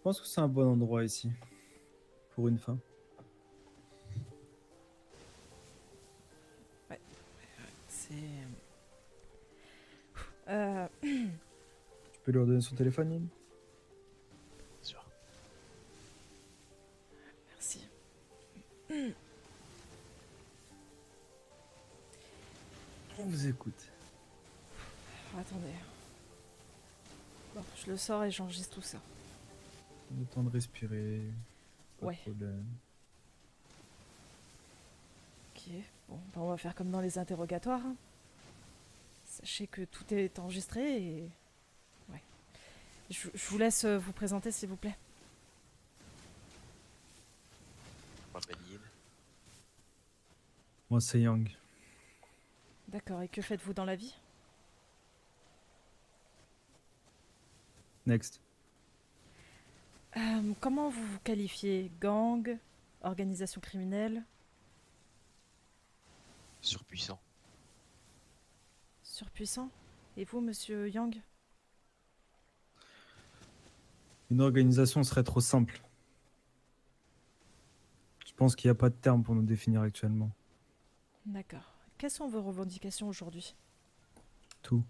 pense que c'est un bon endroit ici, pour une fin. Ouais, c'est... Tu peux leur donner son téléphone, Lynn? Sûr. Merci. On vous écoute. Attendez. Bon, je le sors et j'enregistre tout ça. Le temps de respirer, pas de Ouais, problème. ok. Bon, bah, on va faire comme dans les interrogatoires, hein. Sachez que tout est enregistré et... Ouais. Je vous laisse vous présenter, s'il vous plaît. Je m'appelle Yin. Moi, c'est Yang. D'accord, et que faites-vous dans la vie? Next. Comment vous vous qualifiez? Gang? Organisation criminelle? Surpuissant. Surpuissant? Et vous, monsieur Yang? Une organisation serait trop simple. Je pense qu'il n'y a pas de terme pour nous définir actuellement. D'accord. Quelles sont vos revendications aujourd'hui? Tout.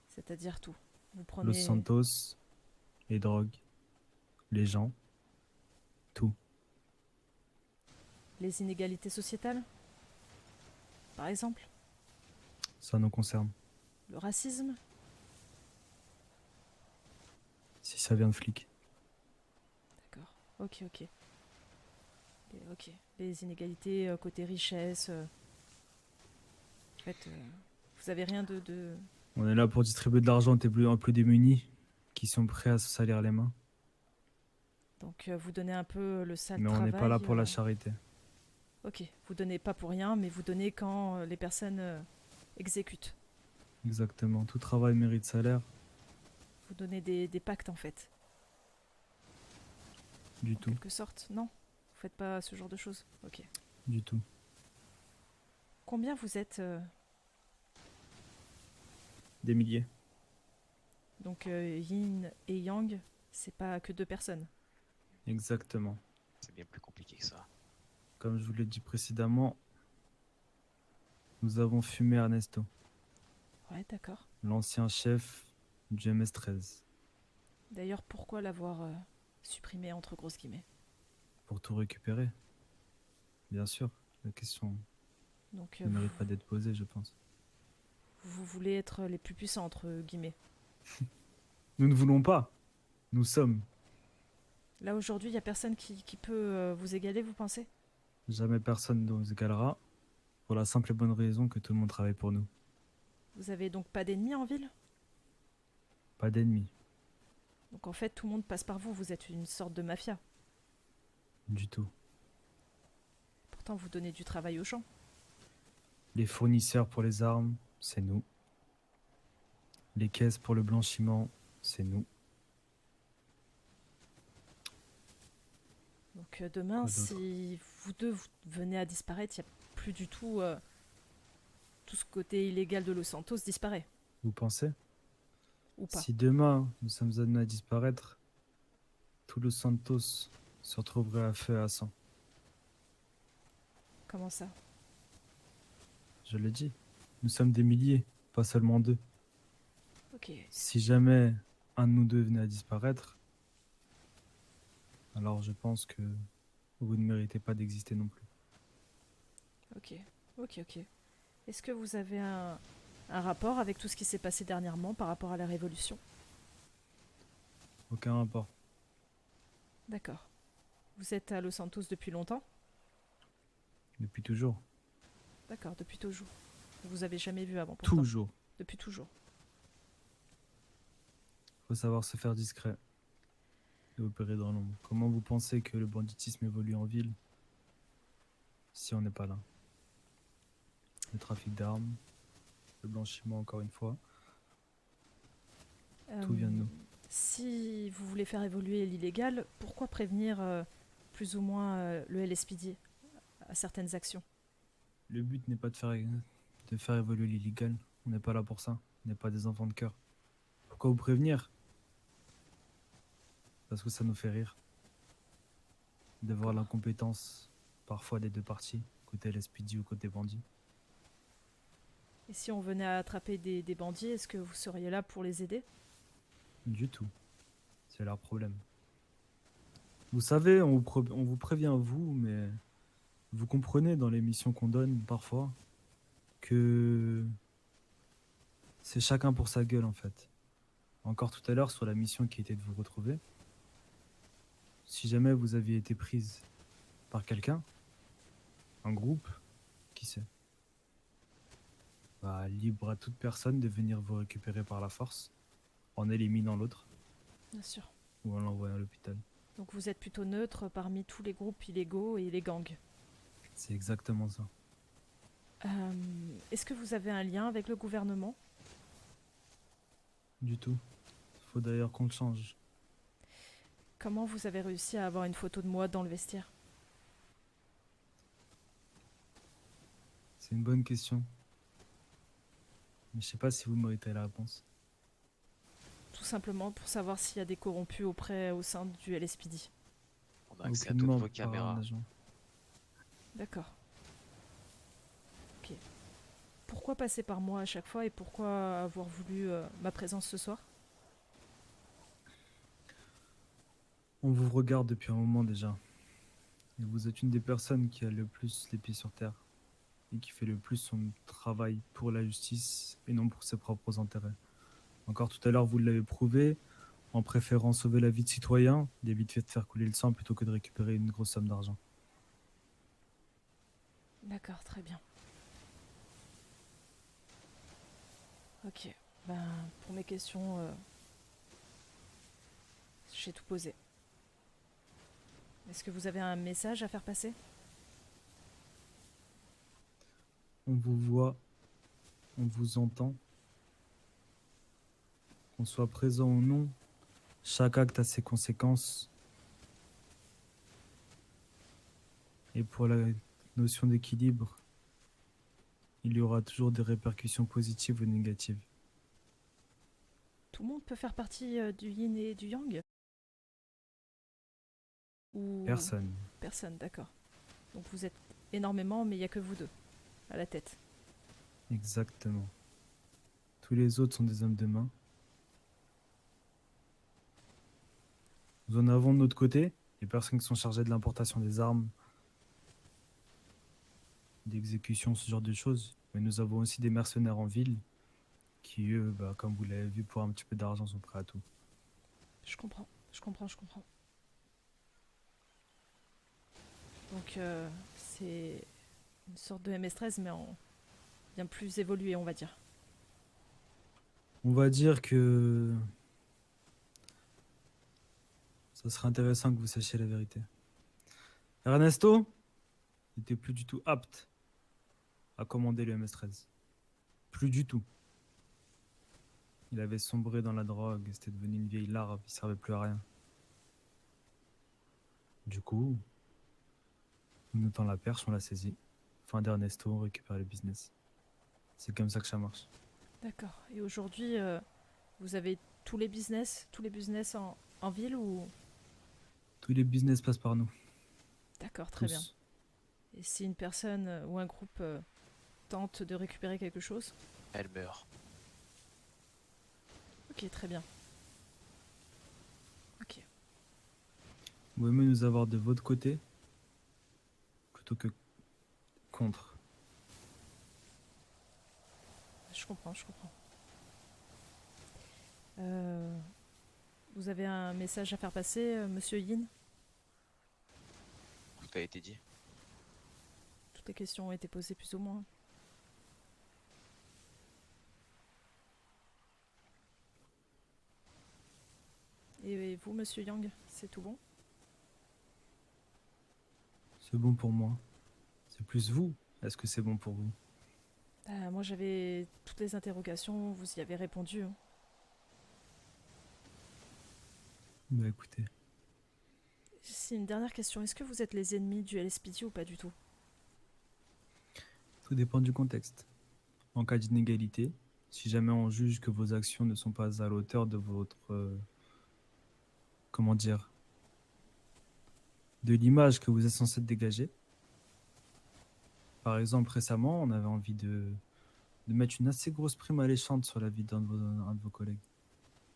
C'est-à-dire tout. Vous Los prenez Santos, les drogues, les gens, tout. les inégalités sociétales, par exemple? Ça nous concerne. Le racisme? Si ça vient de flics. D'accord. Ok, ok. Ok. Les inégalités côté richesse. En fait, vous avez rien de... On est là pour distribuer de l'argent aux plus démunis qui sont prêts à se salir les mains. Donc vous donnez un peu le sale Mais on n'est pas là travail. pour la charité. Ok. Vous donnez pas pour rien, mais vous donnez quand les personnes exécutent. Exactement. Tout travail mérite salaire. Vous donnez des pactes en fait. Du En tout. quelque sorte. Non? Vous faites pas ce genre de choses. Ok. Du tout. Combien vous êtes Des milliers. Donc yin et yang, c'est pas que deux personnes. Exactement. C'est bien plus compliqué que ça. Comme je vous l'ai dit précédemment, nous avons fumé Ernesto, Ouais, d'accord. l'ancien chef du MS-13, D'ailleurs, pourquoi l'avoir supprimé entre grosses guillemets? pour tout récupérer. Bien sûr, la question Donc ne mérite pas d'être posée, je pense. vous voulez être les plus puissants entre guillemets. Nous ne voulons pas. Nous sommes. Là aujourd'hui, il y a personne qui peut vous égaler, vous pensez? Jamais personne ne nous égalera, pour la simple et bonne raison que tout le monde travaille pour nous. Vous avez donc pas d'ennemis en ville? Pas d'ennemis, Donc en fait, tout le monde passe par vous. Vous êtes une sorte de mafia. du tout. Pourtant, vous donnez du travail aux gens. Les fournisseurs pour les armes, c'est nous. Les caisses pour le blanchiment, c'est nous. Donc demain, Quoi d'autre? si vous deux vous venez à disparaître, il n'y a plus du tout tout ce côté illégal de Los Santos disparaît. Vous pensez? Ou pas. Si demain nous sommes amenés à disparaître, tout le Santos se retrouverait à feu et à sang. Comment ça? Je l'ai dit, nous sommes des milliers, pas seulement deux. Ok. Si jamais un de nous deux venait à disparaître, alors je pense que vous ne méritez pas d'exister non plus. Ok. Ok, ok. Est-ce que vous avez un rapport avec tout ce qui s'est passé dernièrement par rapport à la Révolution? Aucun rapport. D'accord. Vous êtes à Los Santos depuis longtemps? Depuis toujours. D'accord, depuis toujours. Vous avez jamais vu avant pourtant? Toujours. Depuis toujours. Faut savoir se faire discret et opérer dans l'ombre. Comment vous pensez que le banditisme évolue en ville si on n'est pas là? Le trafic d'armes, le blanchiment encore une fois, tout vient de nous. Si vous voulez faire évoluer l'illégal, pourquoi prévenir plus ou moins le LSPD à certaines actions? Le but n'est pas de faire évoluer l'illégal. On n'est pas là pour ça. On n'est pas des enfants de cœur. Pourquoi vous prévenir? parce que ça nous fait rire de voir D'accord. l'incompétence parfois des deux parties, côté LSPD ou côté bandit. Et si on venait à attraper des bandits, est-ce que vous seriez là pour les aider? Du tout. C'est leur problème. Vous savez, on vous prévient vous, mais vous comprenez dans les missions qu'on donne parfois que c'est chacun pour sa gueule en fait. Encore tout à l'heure sur la mission qui était de vous retrouver, si jamais vous aviez été prise par quelqu'un, un groupe, qui sait, bah, libre à toute personne de venir vous récupérer par la force en éliminant l'autre Bien sûr. ou en l'envoyant à l'hôpital. Donc vous êtes plutôt neutre parmi tous les groupes illégaux et les gangs. C'est exactement ça. Est-ce que vous avez un lien avec le gouvernement? Du tout. Faut d'ailleurs qu'on le change. Comment vous avez réussi à avoir une photo de moi dans le vestiaire? C'est une bonne question. Mais je sais pas si vous méritez la réponse. Tout simplement pour savoir s'il y a des corrompus au sein du LSPD. On a accès à Aucunement toutes vos par un caméras. agent. D'accord. Ok. Pourquoi passer par moi à chaque fois et pourquoi avoir voulu ma présence ce soir? On vous regarde depuis un moment déjà. Et vous êtes une des personnes qui a le plus les pieds sur terre et qui fait le plus son travail pour la justice et non pour ses propres intérêts. Encore tout à l'heure, vous l'avez prouvé en préférant sauver la vie de citoyens, d'éviter de faire couler le sang plutôt que de récupérer une grosse somme d'argent. D'accord, très bien. Ok. Ben, pour mes questions, j'ai tout posé. Est-ce que vous avez un message à faire passer? On vous voit, on vous entend. Qu'on soit présent ou non, chaque acte a ses conséquences. Et pour la notion d'équilibre, il y aura toujours des répercussions positives ou négatives. Tout le monde peut faire partie du yin et du yang? Ou Personne. personne, d'accord. Donc vous êtes énormément, mais il n'y a que vous deux à la tête. Exactement. Tous les autres sont des hommes de main. Nous en avons de notre côté, les personnes qui sont chargées de l'importation des armes, d'exécution, ce genre de choses. Mais nous avons aussi des mercenaires en ville qui, eux, bah, comme vous l'avez vu, pour un petit peu d'argent, sont prêts à tout. Je comprends, je comprends, je comprends. Donc c'est une sorte de MS-13, mais en bien plus évolué, on va dire. On va dire que ça serait intéressant que vous sachiez la vérité. Ernesto n'était plus du tout apte à commander le MS-13. Plus du tout. Il avait sombré dans la drogue, c'était devenu une vieille larve, il servait plus à rien. Du coup, on nous tend la perche, on l'a saisi. Fin d'Ernesto, on récupère le business. C'est comme ça que ça marche. D'accord. Et aujourd'hui, vous avez tous les business en ville ou... Tous les business passent par nous. D'accord, très bien. Tous. Et si une personne ou un groupe tente de récupérer quelque chose? Elle meurt. Ok, très bien. Ok, Vous aimez nous avoir de votre côté plutôt que contre. je comprends, je comprends. Euh, vous avez un message à faire passer, monsieur Yin? Tout a été dit. Toutes les questions ont été posées plus ou moins. Et vous, monsieur Yang, c'est tout bon? C'est bon pour moi. C'est plus vous. Est-ce que c'est bon pour vous? Moi, j'avais toutes les interrogations, vous y avez répondu, hein. Bah écoutez, C'est une dernière question. Est-ce que vous êtes les ennemis du LSPD ou pas du tout? tout dépend du contexte. En cas d'inégalité, si jamais on juge que vos actions ne sont pas à la hauteur de votre comment dire, de l'image que vous êtes censé dégager. Par exemple, récemment, on avait envie de mettre une assez grosse prime alléchante sur la vie un de vos collègues,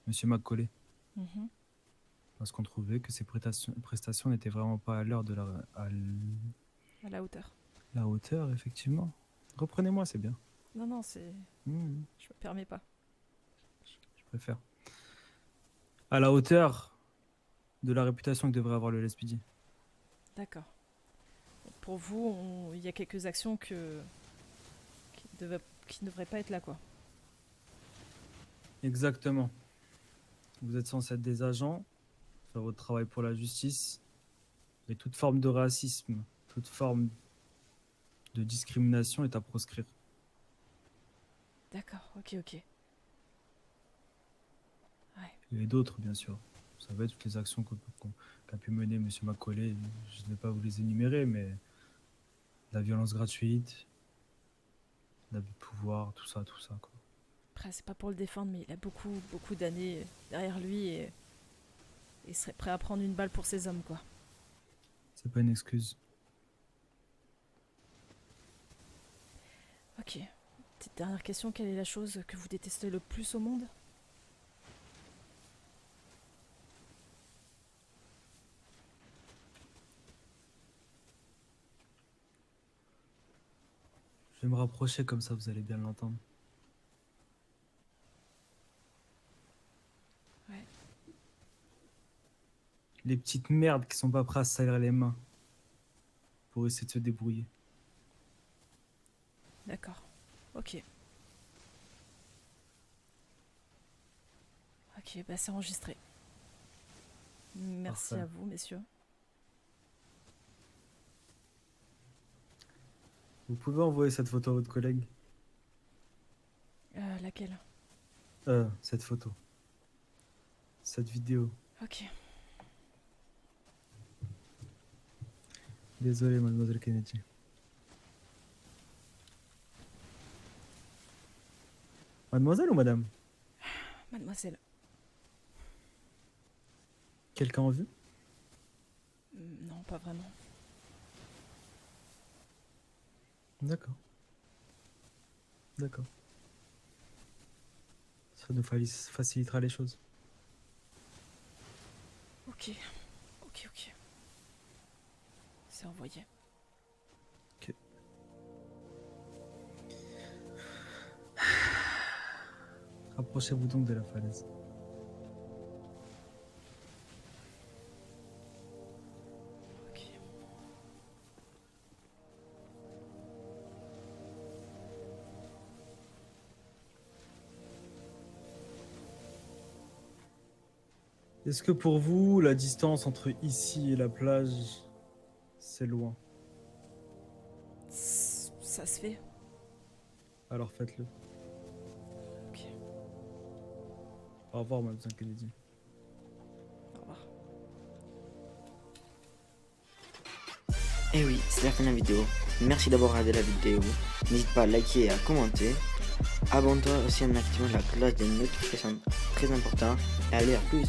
Monsieur Macaulay, Mhm. parce qu'on trouvait que ses prestations n'étaient vraiment pas à l'heure de À la hauteur. la hauteur, effectivement. Reprenez-moi, c'est bien. Non, c'est... Mmh, Je me permets pas. je préfère. À la hauteur de la réputation que devrait avoir le LSPD. D'accord. Pour vous, il y a quelques actions qui ne devraient pas être là, quoi. Exactement. Vous êtes censé être des agents, faire votre travail pour la justice, et toute forme de racisme, toute forme de discrimination est à proscrire. D'accord, ok. Et d'autres, bien sûr. Vous savez, toutes les actions qu'a pu mener M. Macaulay, je ne vais pas vous les énumérer, mais la violence gratuite, l'abus de pouvoir, tout ça, quoi. Après, c'est pas pour le défendre, mais il a beaucoup d'années derrière lui et il serait prêt à prendre une balle pour ses hommes, quoi. C'est pas une excuse. Ok. Petite dernière question, quelle est la chose que vous détestez le plus au monde? Je vais me rapprocher comme ça, vous allez bien l'entendre. Ouais. Les petites merdes qui sont pas prêtes à se salir les mains pour essayer de se débrouiller. D'accord. Ok. Ok, bah c'est enregistré. Merci Parfait. à vous, messieurs. Vous pouvez envoyer cette photo à votre collègue? Laquelle? Cette photo. Cette vidéo. Ok. Désolé, mademoiselle Kennedy. Mademoiselle ou madame? Mademoiselle. Quelqu'un en vue? Non, pas vraiment. D'accord. D'accord. Ça nous facilitera les choses. Ok. C'est envoyé. Rapprochez-vous donc de la falaise. Ok. Est-ce que pour vous, la distance entre ici et la plage, c'est loin? Ça se fait. Alors faites-le. Ok. Au revoir, mademoiselle Kennedy. Au revoir. Et oui, c'est la fin de la vidéo. Merci d'avoir regardé la vidéo. N'hésite pas à liker et à commenter. Abonne-toi aussi en activant la cloche des notifications, très important. Et à lire plus